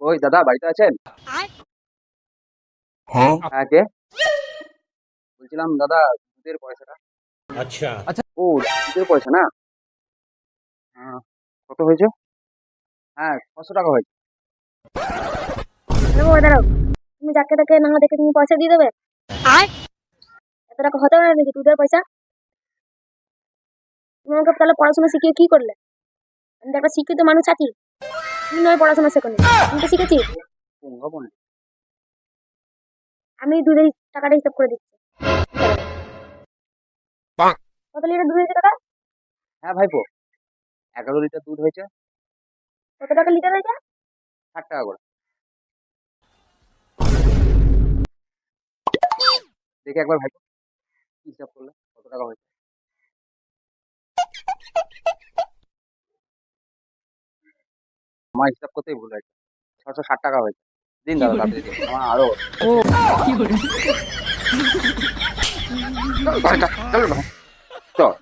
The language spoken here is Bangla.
ওই দাদা বাড়িতে আছেন? হ্যাঁ, কে? বলছিলাম দাদা, দুধের পয়সাটা। अच्छा। ও, দুধের পয়সা না? আহ, কত হয়েছে? হ্যাঁ, 500 টাকা হয়েছে। দাঁড়াও দাঁড়াও, তুমি যাকে তাকে না দেখে তুমি পয়সা দিয়ে দেবে? এত টাকা হতে পারে নাকি দুধের পয়সা? তুমি আমাকে তাহলে পড়াশোনা শিখিয়ে কি করলে? আমি তো একটা শিক্ষিত মানুষ আছি, তুমি নয় পড়াশোনা শেখো, আমি তো শিখেছি। পঙ্গা পড়লে। আমি দুধের টাকাটা হিসাব করে দিচ্ছি। কত লিটার দুধ হয়েছে টাকা? হ্যাঁ ভাইপো, 11 লিটার দুধ হয়েছে। কত টাকা লিটার হয়েছে? 60 টাকা করে। দেখে একবার ভাইপো, কি হিসাব করলে কত টাকা হয়েছে? আমার হিসাব করতেই ভুল হয়েছে। 660 টাকা হয়েছে। দিন দাদা, তাড়াতাড়ি দিন, আমার আরো। চল, চল, চল, চল।